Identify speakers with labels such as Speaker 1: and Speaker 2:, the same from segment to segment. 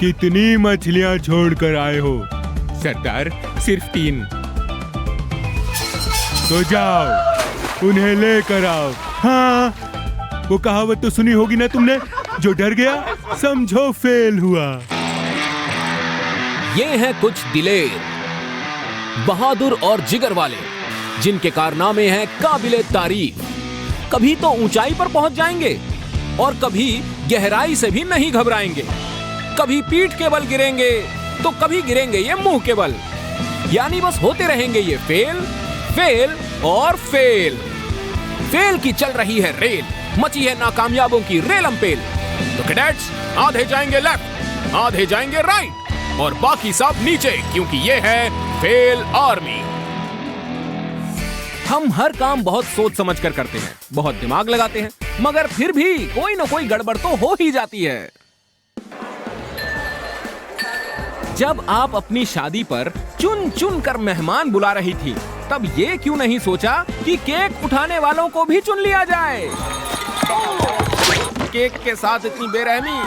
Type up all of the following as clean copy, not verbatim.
Speaker 1: कितनी मछलियाँ छोड़कर आए हो? सरदार, सिर्फ 3। तो जाओ, उन्हें लेकर आओ। हाँ, वो कहावत तो सुनी होगी ना तुमने, जो डर गया समझो फेल हुआ।
Speaker 2: ये हैं कुछ दिलेर, बहादुर और जिगर वाले, जिनके कारनामे हैं काबिले तारीफ। कभी तो ऊंचाई पर पहुंच जाएंगे और कभी गहराई से भी नहीं घबराएंगे। कभी पीठ के बल गिरेंगे तो कभी गिरेंगे ये मुंह के बल। यानी बस होते रहेंगे ये फेल, फेल और फेल। फेल की चल रही है रेल, मची है नाकामयाबों की रेलम पेल। तो कैडेट्स, आधे जाएंगे लेफ्ट, आधे जाएंगे राइट और बाकी सब नीचे, क्योंकि ये है फेल आर्मी। हम हर काम बहुत सोच समझ कर करते हैं, बहुत दिमाग लगाते हैं, मगर फिर भी कोई ना कोई गड़बड़ तो हो ही जाती है। जब आप अपनी शादी पर चुन चुन कर मेहमान बुला रही थी, तब ये क्यों नहीं सोचा कि केक उठाने वालों को भी चुन लिया जाए? केक के साथ इतनी बेरहमी,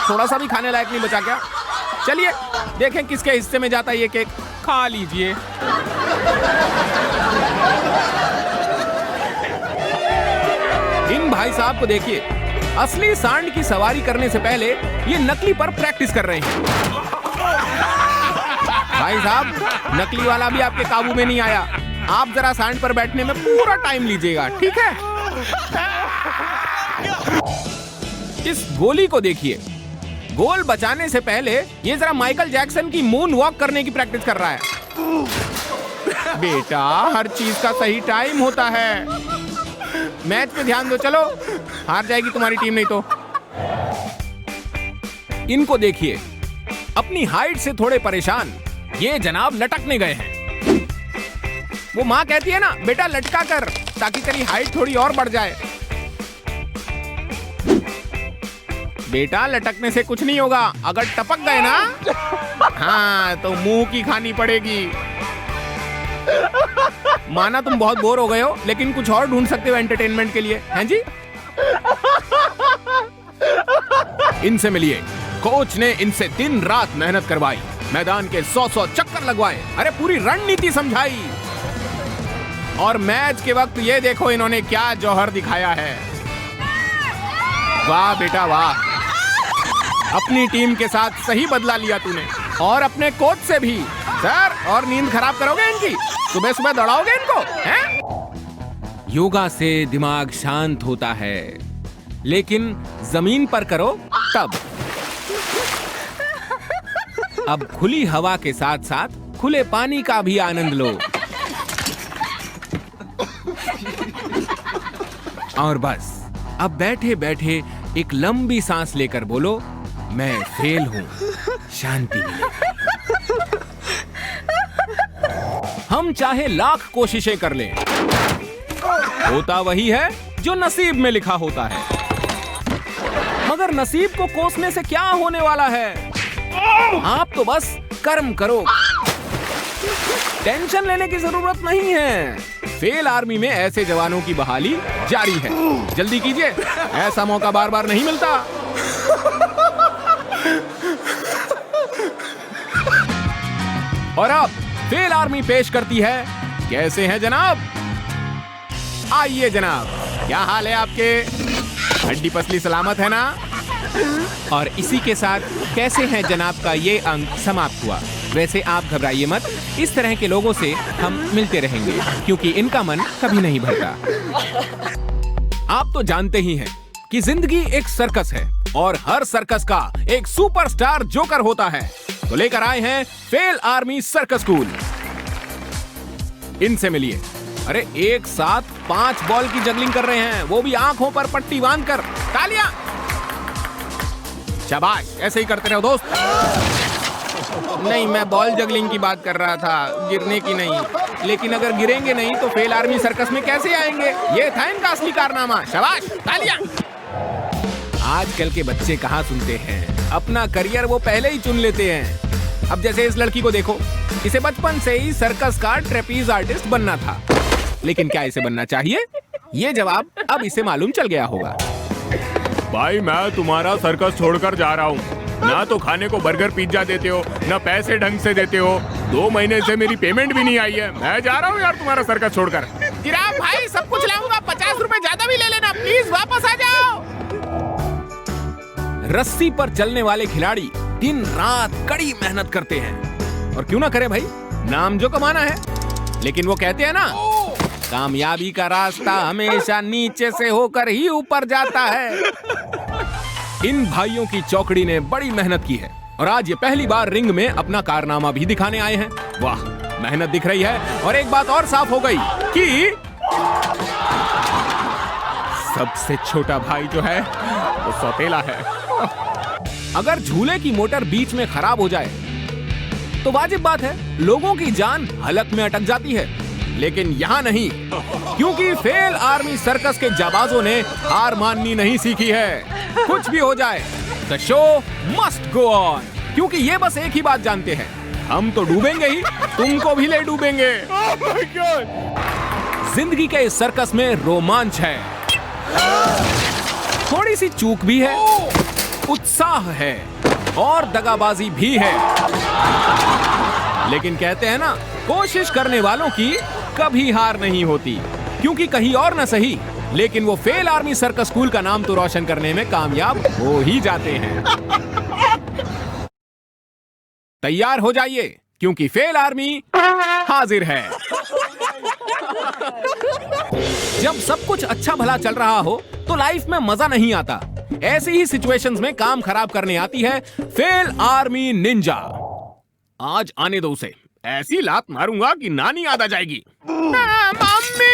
Speaker 2: थोड़ा सा भी खाने लायक नहीं बचा क्या? चलिए देखें किसके हिस्से में जाता है ये केक। खा लीजिए। इन भाई साहब को देखिए, असली सांड की सवारी करने से पहले ये नकली पर प्रैक्टिस कर रहे हैं। भाई साहब, नकली वाला भी आपके काबू में नहीं आया। आप जरा सांड पर बैठने में पूरा टाइम लीजिएगा, ठीक है? इस गोली को देखिए, गोल बचाने से पहले ये जरा माइकल जैक्सन की मून वॉक करने की प्रैक्टिस कर रहा है। बेटा, हर चीज का सही टाइम होता है। मैच पे ध्यान दो, चलो। हार जाएगी तुम्हारी टीम नहीं तो। इनको देखिए, अपनी हाइट से थोड़े परेशान ये जनाब लटकने गए हैं। वो माँ कहती है ना, बेटा लटका कर ताकि तेरी हाइट थोड़ी और बढ़ जाए। बेटा, लटकने से कुछ नहीं होगा, अगर टपक गए ना, हाँ तो मुंह की खानी पड़ेगी। माना तुम बहुत बोर हो गए हो, लेकिन कुछ और ढूंढ सकते हो एंटरटेनमेंट के लिए, हैं जी? इनसे मिलिए। कोच ने इनसे दिन रात मेहनत करवाई, मैदान के 100-100 चक्कर लगवाए, अरे पूरी रणनीति समझाई। और मैच के वक्त ये देखो इन्होंने क्या जौहर दिखाया है। वाह बेटा वाह, अपनी टीम के साथ सही बदला लिया तूने, और अपने कोच से भी। सर, और नींद खराब करोगे इनकी? सुबह सुबह दौड़ाओगे इनको, हैं? योगा से दिमाग शांत होता है, लेकिन जमीन पर करो तब। अब खुली हवा के साथ साथ खुले पानी का भी आनंद लो। और बस अब बैठे बैठे एक लंबी सांस लेकर बोलो, मैं फेल हूं, शांति मिले। हम चाहे लाख कोशिशें कर लें, होता वही है जो नसीब में लिखा होता है। मगर नसीब को कोसने से क्या होने वाला है? आप तो बस कर्म करो, टेंशन लेने की जरूरत नहीं है। फेल आर्मी में ऐसे जवानों की बहाली जारी है, जल्दी कीजिए, ऐसा मौका बार बार नहीं मिलता। और अब फेल आर्मी पेश करती है, कैसे हैं जनाब? आइए जनाब, क्या हाल है आपके? हड्डी पसली सलामत है ना? और इसी के साथ कैसे हैं जनाब का ये अंक समाप्त हुआ। वैसे आप घबराइए मत, इस तरह के लोगों से हम मिलते रहेंगे, क्योंकि इनका मन कभी नहीं भरता। आप तो जानते ही हैं कि जिंदगी एक सर्कस है और हर सर्कस का एक सुपरस्टार जोकर होता है। तो लेकर आए हैं फेल आर्मी सर्कस स्कूल। इनसे मिलिए। अरे एक साथ 5 बॉल की जगलिंग कर रहे हैं, वो भी आंखों पर पट्टी बांधकर। तालियां! शाबाश, ऐसे ही करते रहो दोस्त। नहीं, मैं बॉल जगलिंग की बात कर रहा था, गिरने की नहीं। लेकिन अगर गिरेंगे नहीं तो फेल आर्मी सर्कस में कैसे आएंगे? ये था इनका असली कारनामा। शाबाश, तालियां! आजकल के बच्चे कहाँ सुनते हैं, अपना करियर वो पहले ही चुन लेते हैं। अब जैसे इस लड़की को देखो, इसे बचपन से ही सर्कस का ट्रेपीज आर्टिस्ट बनना था, लेकिन क्या इसे बनना चाहिए? ये जवाब अब इसे मालूम चल गया होगा।
Speaker 1: भाई, मैं तुम्हारा सर्कस छोड़कर जा रहा हूँ।
Speaker 3: ना तो खाने को बर्गर पिज्जा देते हो, ना पैसे ढंग से देते हो। 2 महीने से मेरी पेमेंट भी नहीं आई है। मैं जा रहा हूँ यार तुम्हारा सर्कस छोड़कर।
Speaker 4: जिराफ भाई सब कुछ लाऊंगा, 50 रुपए ज्यादा भी ले लेना, प्लीज वापस आ जाओ।
Speaker 2: रस्सी पर चलने वाले खिलाड़ी दिन रात कड़ी मेहनत करते हैं, और क्यों ना करे भाई, नाम जो कमाना है। लेकिन वो कहते हैं ना, कामयाबी का रास्ता हमेशा नीचे से होकर ही ऊपर जाता है। इन भाइयों की चौकड़ी ने बड़ी मेहनत की है और आज ये पहली बार रिंग में अपना कारनामा भी दिखाने आए हैं। वाह, मेहनत दिख रही है। और एक बात और साफ हो गई कि सबसे छोटा भाई जो है वो सौतेला है। अगर झूले की मोटर बीच में खराब हो जाए तो वाजिब बात है, लोगों की जान हलक में अटक जाती है। लेकिन यहाँ नहीं, क्योंकि फेल आर्मी सर्कस के जाबाजों ने हार माननी नहीं सीखी है। कुछ भी हो जाए, the show must go on, क्योंकि ये बस एक ही बात जानते हैं, हम तो डूबेंगे ही, तुमको भी ले डूबेंगे। जिंदगी के इस सर्कस में रोमांच है, थोड़ी सी चूक भी है, उत्साह है और दगाबाजी भी है। लेकिन कहते हैं ना, कोशिश करने वालों की कभी हार नहीं होती, क्योंकि कहीं और न सही, लेकिन वो फेल आर्मी सर्कस स्कूल का नाम तो रोशन करने में कामयाब हो ही जाते हैं। तैयार हो जाइए, क्योंकि फेल आर्मी हाजिर है। जब सब कुछ अच्छा भला चल रहा हो तो लाइफ में मजा नहीं आता। ऐसी ही सिचुएशंस में काम खराब करने आती है फेल आर्मी निंजा। आज आने दो उसे, ऐसी लात मारूंगा कि नानी याद आ जाएगी।
Speaker 4: मम्मी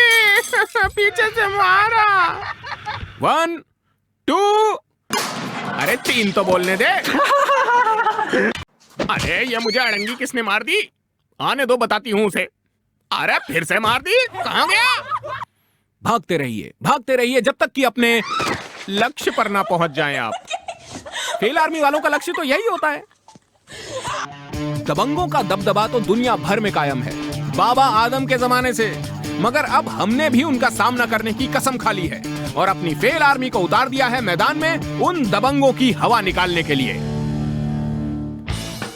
Speaker 4: पीछे से मारा।
Speaker 2: 1 2, अरे 3 तो बोलने दे।
Speaker 3: अरे ये मुझे अड़ंगी किसने मार दी? आने दो, बताती हूँ उसे। अरे फिर से मार दी, कहाँ गया?
Speaker 2: भागते रहिए जब तक कि अपने लक्ष्य पर ना पहुंच जाएं आप। फेल आर्मी वालों का लक्ष्य तो यही होता है। दबंगों का दबदबा तो दुनिया भर में कायम है, बाबा आदम के जमाने से, मगर अब हमने भी उनका सामना करने की कसम खा ली है और अपनी फेल आर्मी को उतार दिया है मैदान में उन दबंगों की हवा निकालने के लिए।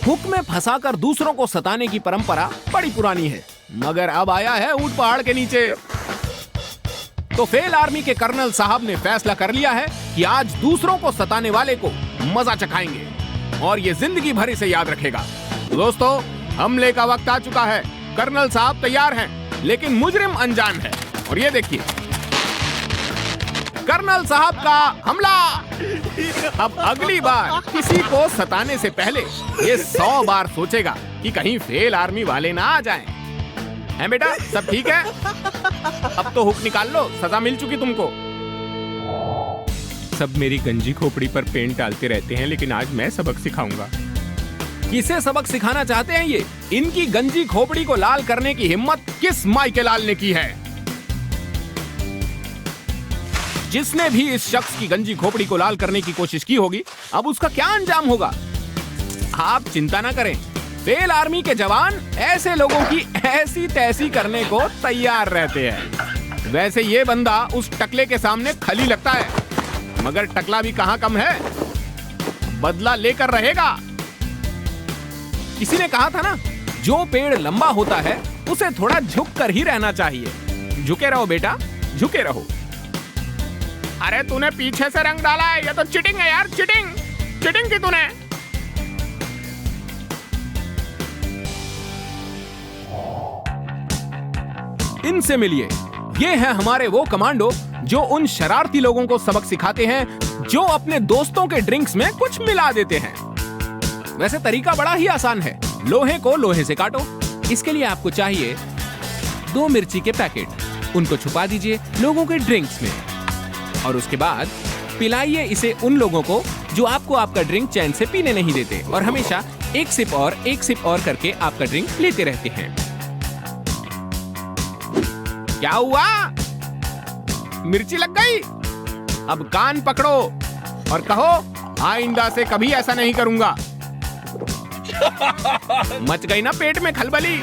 Speaker 2: हुक में फंसाकर दूसरों को सताने की परंपरा बड़ी पुरानी है, मगर अब आया है ऊंट पहाड़ के नीचे। तो फेल आर्मी के कर्नल साहब ने फैसला कर लिया है कि आज दूसरों को सताने वाले को मजा चखाएंगे और ये जिंदगी भर इसे याद रखेगा। तो दोस्तों, हमले का वक्त आ चुका है। कर्नल साहब तैयार हैं, लेकिन मुजरिम अनजान है। और ये देखिए, कर्नल साहब का हमला। अब अगली बार किसी को सताने से पहले ये 100 बार सोचेगा कि कहीं फेल आर्मी वाले ना आ जाएं। हैं बेटा, सब ठीक है? अब तो हुक निकाल लो, सजा मिल चुकी तुमको।
Speaker 3: सब मेरी गंजी खोपड़ी पर पेंट डालते रहते हैं, लेकिन आज मैं सबक सिखाऊंगा।
Speaker 2: किसे सबक सिखाना चाहते हैं ये? इनकी गंजी खोपड़ी को लाल करने की हिम्मत किस माइकेलाल ने की है? जिसने भी इस शख्स की गंजी खोपड़ी को लाल करने की कोशिश की होगी, अब उसका क्या अंजाम होगा? आप चिंता ना करें, फेल आर्मी के जवान ऐसे लोगों की ऐसी तैसी करने को तैयार रहते हैं। वैसे ये बंदा उस टकले के सामने खली लगता है, मगर टकला भी कहां कम है, बदला लेकर रहेगा। किसी ने कहा था ना, जो पेड़ लंबा होता है उसे थोड़ा झुक कर ही रहना चाहिए। झुके रहो बेटा, झुके रहो।
Speaker 3: अरे तूने पीछे से रंग डाला है, ये तो चिटिंग है यार, चिटिंग चिटिंग की तूने।
Speaker 2: इनसे मिलिए, ये हैं हमारे वो कमांडो जो उन शरारती लोगों को सबक सिखाते हैं जो अपने दोस्तों के ड्रिंक्स में कुछ मिला देते हैं। वैसे तरीका बड़ा ही आसान है, लोहे को लोहे से काटो। इसके लिए आपको चाहिए 2 मिर्ची के पैकेट, उनको छुपा दीजिए लोगों के ड्रिंक्स में, और उसके बाद पिलाइए इसे उन लोगों को जो आपको आपका ड्रिंक चैन से पीने नहीं देते और हमेशा एक सिप और करके आपका ड्रिंक लेते रहते हैं। क्या हुआ? मिर्ची लग गई? अब कान पकड़ो और कहो, आइंदा से कभी ऐसा नहीं करूंगा। मच गई ना पेट में खलबली?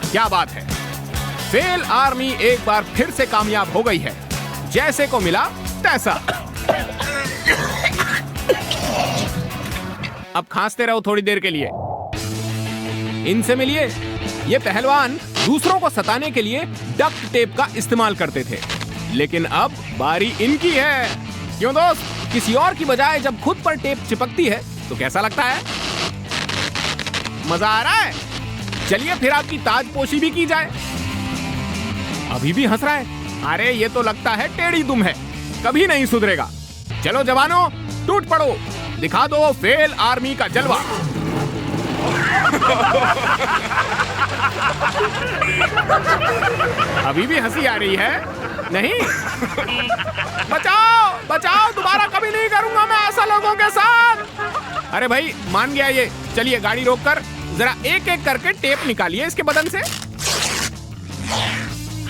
Speaker 2: क्या बात है, फेल आर्मी एक बार फिर से कामयाब हो गई है। जैसे को मिला तैसा।
Speaker 3: अब खांसते रहो थोड़ी देर के लिए। इनसे मिलिए। ये पहलवान दूसरों को सताने के लिए डक्ट टेप का इस्तेमाल करते थे, लेकिन अब बारी इनकी है। क्यों दोस्त? किसी और की बजाय जब खुद पर टेप चिपकती है तो कैसा लगता है? मजा आ रहा है? चलिए फिर आपकी ताजपोशी भी की जाए। अभी भी हंस रहा है। अरे ये तो लगता है टेढ़ी दुम है, कभी नहीं सुधरेगा। चलो जवानों, टूट पड़ो, दिखा दो फेल आर्मी का जलवा। अभी भी हंसी आ रही है? नहीं? बचाओ बचाओ, दोबारा कभी नहीं करूंगा मैं ऐसा लोगों के साथ। अरे भाई मान गया ये। चलिए गाड़ी रोककर जरा एक एक करके टेप निकालिए इसके बदन से।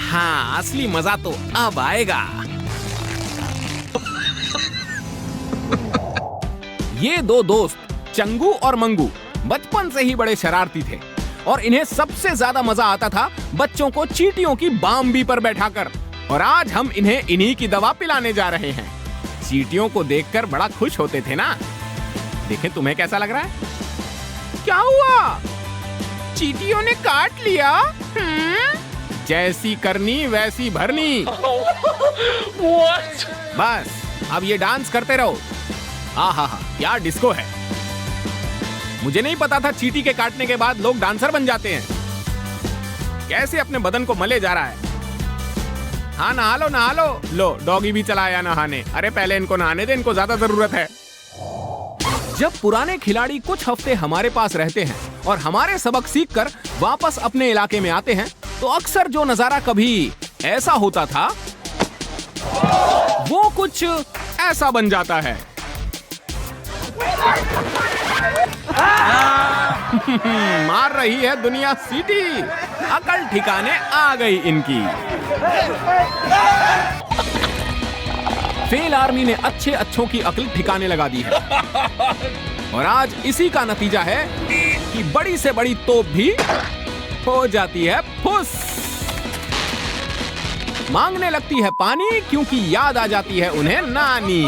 Speaker 3: हाँ, असली मजा तो अब आएगा। ये दो दोस्त चंगू और मंगू बचपन से ही बड़े शरारती थे और इन्हें सबसे ज्यादा मजा आता था बच्चों को चींटियों की बाम्बी पर बैठाकर। और आज हम इन्हें इन्हीं की दवा पिलाने जा रहे हैं। चींटियों को देखकर बड़ा खुश होते थे ना? देखें तुम्हें कैसा लग रहा है? क्या हुआ? चींटियों ने काट लिया? जैसी करनी वैसी भरनी। बस अब ये डांस करते रहो। आहा, क्या डिस्को है। मुझे नहीं पता था चींटी के काटने के बाद लोग डांसर बन जाते हैं। कैसे अपने बदन को मले जा रहा है। हाँ नहा लो नहा लो। लो डॉगी भी चला आया नहाने। अरे पहले इनको नहाने दे, इनको ज्यादा जरूरत है। जब पुराने खिलाड़ी कुछ हफ्ते हमारे पास रहते हैं और हमारे सबक सीखकर वापस अपने इलाके में आते हैं तो अक्सर जो नजारा कभी ऐसा होता था वो कुछ ऐसा बन जाता है। मार रही है दुनिया सीटी। अकल ठिकाने आ गई इनकी। फेल आर्मी ने अच्छे अच्छों की अकल ठिकाने लगा दी है और आज इसी का नतीजा है कि बड़ी से बड़ी तोप भी हो जाती है फुस। मांगने लगती है पानी क्योंकि याद आ जाती है उन्हें नानी।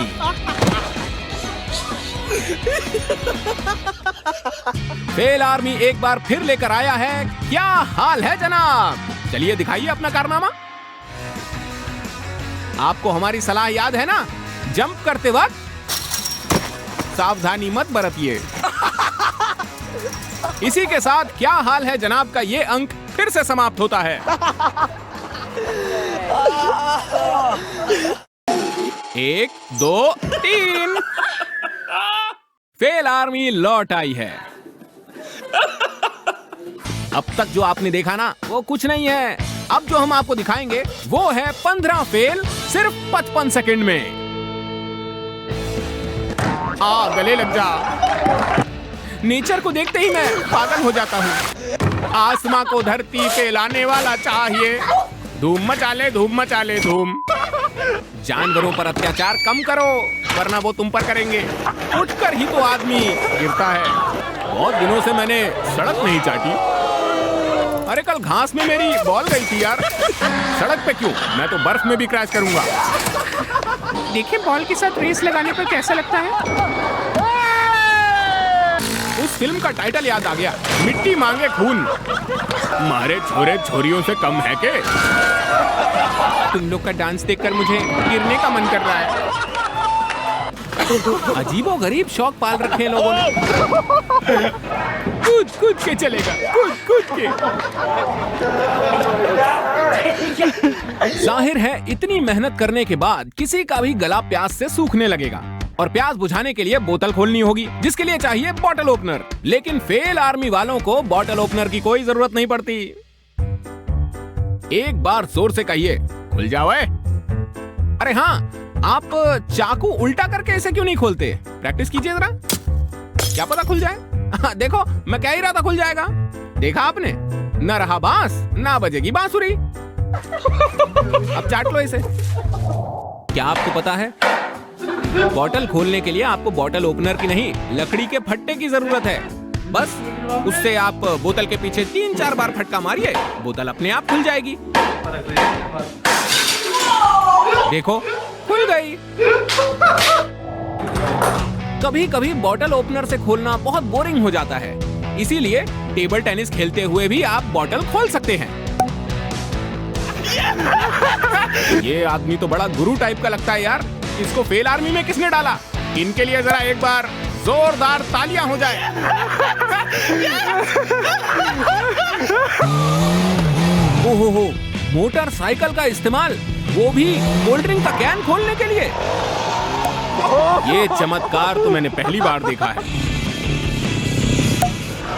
Speaker 3: फेल आर्मी एक बार फिर लेकर आया है। क्या हाल है जनाब? चलिए दिखाइए अपना कारनामा। आपको हमारी सलाह याद है ना? जंप करते वक्त सावधानी मत बरतिए। इसी के साथ क्या हाल है जनाब का ये अंक फिर से समाप्त होता है। 1 2 3। फेल आर्मी लौट आई है। अब तक जो आपने देखा ना वो कुछ नहीं है। अब जो हम आपको दिखाएंगे वो है 15 फेल सिर्फ 55 सेकंड में। गले लग जा। नेचर को देखते ही मैं पागल हो जाता हूँ। आसमां को धरती पे लाने वाला चाहिए। धूम मचा ले धूम मचा ले धूम। जानवरों पर अत्याचार कम करो वरना वो तुम पर करेंगे। उठकर ही तो आदमी गिरता है। बहुत दिनों से मैंने सड़क नहीं चाटी। अरे कल घास में मेरी बॉल गई थी यार। सड़क पे क्यों? मैं तो बर्फ में भी क्रैश करूंगा।
Speaker 4: देखिए बॉल के साथ रेस लगाने पर कैसा लगता है।
Speaker 3: उस फिल्म का टाइटल याद आ गया, मिट्टी मांगे खून। मारे छोरे छोरियों से कम है के?
Speaker 4: तुम लोग का डांस देखकर मुझे गिरने का मन कर रहा है।
Speaker 2: अजीबो गरीब शौक पाल रखे हैं लोगों ने।
Speaker 3: कूद कूद के चलेगा, कूद कूद के।
Speaker 2: जाहिर है इतनी मेहनत करने के बाद किसी का भी गला प्यास से सूखने लगेगा और प्यास बुझाने के लिए बोतल खोलनी होगी जिसके लिए चाहिए बॉटल ओपनर। लेकिन फेल आर्मी वालों को बॉटल ओपनर की कोई जरूरत नहीं पड़ती। एक बार जोर से कहिए, खुल जाओ। अरे हाँ, आप चाकू उल्टा करके इसे क्यों नहीं खोलते? प्रैक्टिस कीजिए जरा, क्या पता खुल जाए। देखो मैं कह ही रहा था खुल जाएगा। देखा आपने? न रहा बांस ना बजेगी बांसुरी। अब चाट लो इसे। क्या आपको पता है बॉटल खोलने के लिए आपको बॉटल ओपनर की नहीं लकड़ी के फट्टे की जरूरत है। बस उससे आप बोतल के पीछे 3-4 बार फटका मारिए, बोतल अपने आप खुल जाएगी। देखो खुल गई। कभी कभी बॉटल ओपनर से खोलना बहुत बोरिंग हो जाता है, इसीलिए टेबल टेनिस खेलते हुए भी आप बॉटल खोल सकते हैं।
Speaker 3: ये आदमी तो बड़ा गुरु टाइप का लगता है यार। इसको फेल आर्मी में किसने डाला? इनके लिए जरा एक बार जोरदार तालियां हो जाए।
Speaker 2: ओहो, मोटरसाइकिल का इस्तेमाल, वो भी कोल्ड ड्रिंक का कैन खोलने के लिए।
Speaker 3: ये चमत्कार तो मैंने पहली बार देखा है।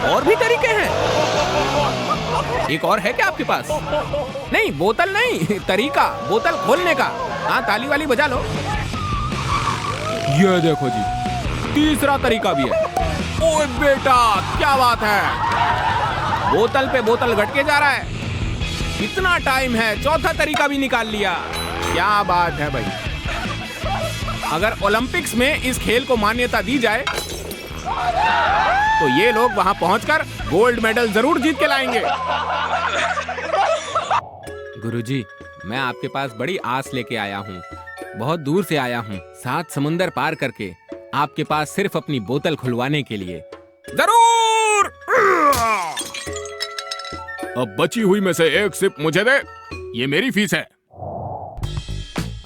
Speaker 2: और भी तरीके हैं। एक और है क्या आपके पास?
Speaker 3: नहीं, बोतल नहीं, तरीका बोतल खोलने का। हाँ, ताली वाली बजा लो। ये देखो जी, तीसरा तरीका भी है। ओए बेटा, क्या बात है। बोतल पे बोतल घटके जा रहा है। इतना टाइम है, चौथा तरीका भी निकाल लिया। क्या बात है भाई। अगर ओलंपिक्स में इस खेल को मान्यता दी जाए तो ये लोग वहां पहुंचकर गोल्ड मेडल जरूर जीत के लाएंगे।
Speaker 2: गुरुजी, मैं आपके पास बड़ी आस लेके आया हूँ। बहुत दूर से आया हूँ, 7 समुंदर पार करके आपके पास सिर्फ अपनी बोतल खुलवाने के लिए।
Speaker 3: जरूर। अब बची हुई में से एक सिप मुझे दे, ये मेरी फीस है।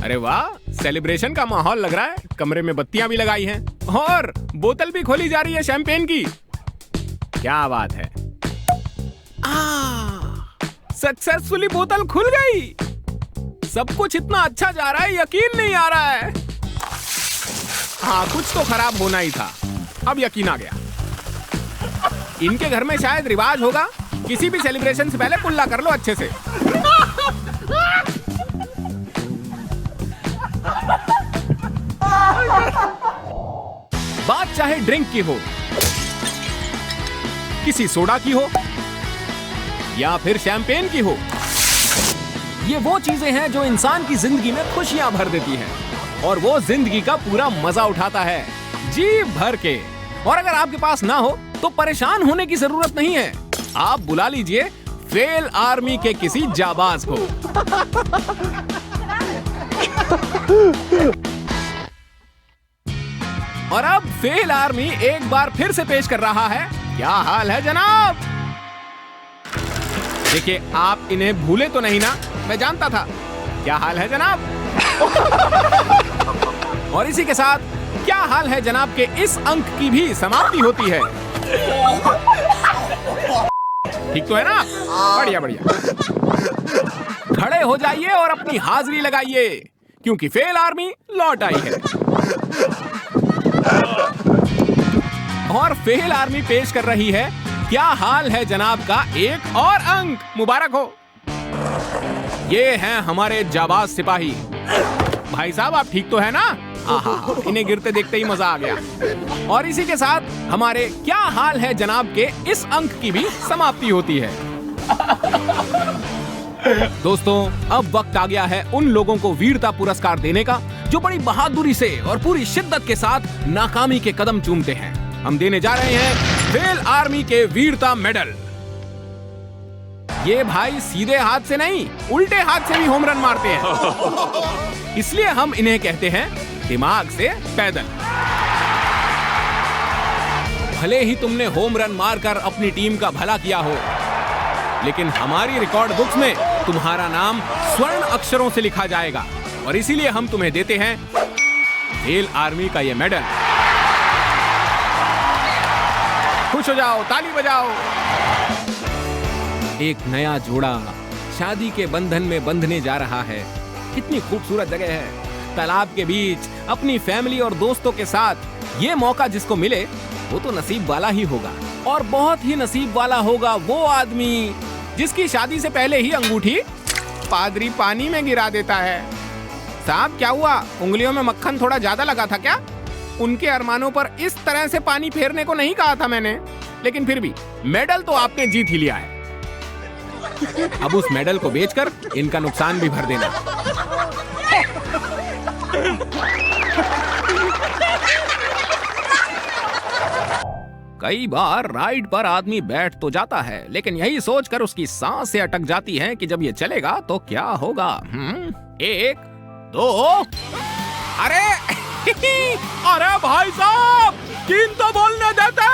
Speaker 3: अरे वाह, सेलिब्रेशन का माहौल लग रहा है। कमरे में बत्तियां भी लगाई हैं और बोतल भी खोली जा रही है शैंपेन की। क्या बात है। सक्सेसफुली बोतल खुल गई। सब कुछ इतना अच्छा जा रहा है, यकीन नहीं आ रहा है। हाँ, कुछ तो खराब होना ही था। अब यकीन आ गया। इनके घर में शायद रिवाज होगा, किसी भी सेलिब्रेशन से पहले कुल्ला कर लो अच्छे से। बात चाहे ड्रिंक की हो, किसी सोडा की हो या फिर शैंपेन की हो,
Speaker 2: ये वो चीजें हैं जो इंसान की जिंदगी में खुशियां भर देती हैं और वो जिंदगी का पूरा मजा उठाता है जी भर के। और अगर आपके पास ना हो तो परेशान होने की जरूरत नहीं है। आप बुला लीजिए फेल आर्मी के किसी जाबाज को। और अब फेल आर्मी एक बार फिर से पेश कर रहा है।
Speaker 3: क्या हाल है जनाब? देखिए, आप इन्हें भूले तो नहीं ना? मैं जानता था। क्या हाल है जनाब?
Speaker 2: और इसी के साथ क्या हाल है जनाब के इस अंक की भी समाप्ति होती है।
Speaker 3: ठीक तो है ना? बढ़िया बढ़िया।
Speaker 2: खड़े हो जाइए और अपनी हाजिरी लगाइए, क्योंकि फेल आर्मी लौट आई है। और फेल आर्मी पेश कर रही है क्या हाल है जनाब का एक और अंक। मुबारक हो। ये हैं हमारे जाबाज सिपाही। भाई साहब, आप ठीक तो है ना? आहा, इन्हें गिरते देखते ही मजा आ गया। और इसी के साथ हमारे क्या हाल है जनाब के इस अंक की भी समाप्ति होती है। दोस्तों, अब वक्त आ गया है उन लोगों को वीरता पुरस्कार देने का जो बड़ी बहादुरी से और पूरी शिद्दत के साथ नाकामी के कदम चूमते हैं। हम देने जा रहे हैं फेल आर्मी के वीरता मेडल। ये भाई सीधे हाथ से नहीं, उल्टे हाथ से भी होम रन मारते हैं, इसलिए हम इन्हें कहते हैं दिमाग से पैदल। भले ही तुमने होम रन मारकर अपनी टीम का भला किया हो, लेकिन हमारी रिकॉर्ड बुक्स में तुम्हारा नाम स्वर्ण अक्षरों से लिखा जाएगा और इसीलिए हम तुम्हें देते हैं फेल आर्मी का ये मेडल।
Speaker 3: खुश हो जाओ, ताली बजाओ।
Speaker 2: एक नया जोड़ा शादी के बंधन में बंधने जा रहा है। कितनी खूबसूरत जगह है, तालाब के बीच अपनी फैमिली और दोस्तों के साथ। ये मौका जिसको मिले वो तो नसीब वाला ही होगा, और बहुत ही नसीब वाला होगा वो आदमी जिसकी शादी से पहले ही अंगूठी
Speaker 3: पादरी पानी में गिरा देता है। साहब, क्या हुआ? उंगलियों में मक्खन थोड़ा ज्यादा लगा था क्या? उनके अरमानों पर इस तरह से पानी फेरने को नहीं कहा था मैंने, लेकिन फिर भी मेडल तो आपने जीत ही लिया है।
Speaker 2: अब उस मेडल को बेचकर इनका नुकसान भी भर देना। कई बार राइड पर आदमी बैठ तो जाता है, लेकिन यही सोचकर उसकी सांसें अटक जाती हैं कि जब ये चलेगा तो क्या होगा। 1 2
Speaker 3: अरे अरे भाई साहब, 3 तो बोलने देते,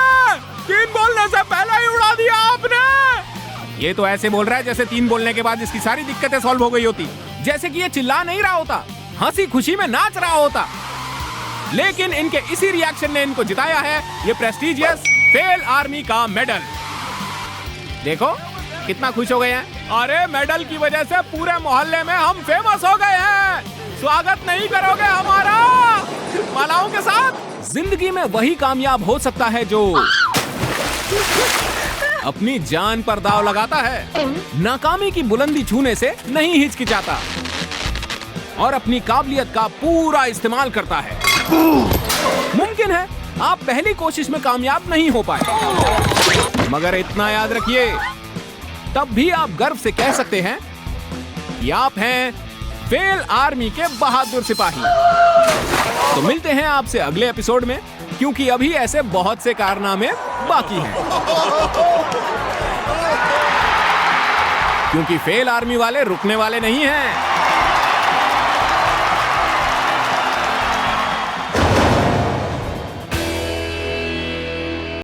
Speaker 3: 3 बोलने से पहले ही उड़ा दिया आपने। ये तो ऐसे बोल रहा है जैसे 3 बोलने के बाद इसकी सारी दिक्कतें सॉल्व हो गई होती, जैसे कि ये चिल्ला नहीं रहा होता, हंसी खुशी में नाच रहा होता। लेकिन इनके इसी रिएक्शन ने इनको जिताया है ये प्रेस्टिजियस फेल आर्मी का मेडल। देखो कितना खुश हो गए हैं। अरे मेडल की वजह से पूरे मोहल्ले में हम फेमस हो गए हैं। स्वागत नहीं करोगे हमारा मालाओं के साथ?
Speaker 2: जिंदगी में वही कामयाब हो सकता है जो अपनी जान पर दाव लगाता है, नाकामी की बुलंदी छूने से नहीं हिचकिचाता और अपनी काबिलियत का पूरा इस्तेमाल करता है। मुमकिन है आप पहली कोशिश में कामयाब नहीं हो पाए, मगर इतना याद रखिए, तब भी आप गर्व से कह सकते हैं कि आप हैं फेल आर्मी के बहादुर सिपाही। तो मिलते हैं आपसे अगले एपिसोड में, क्योंकि अभी ऐसे बहुत से कारनामे बाकी हैं। क्योंकि फेल आर्मी वाले रुकने वाले नहीं हैं।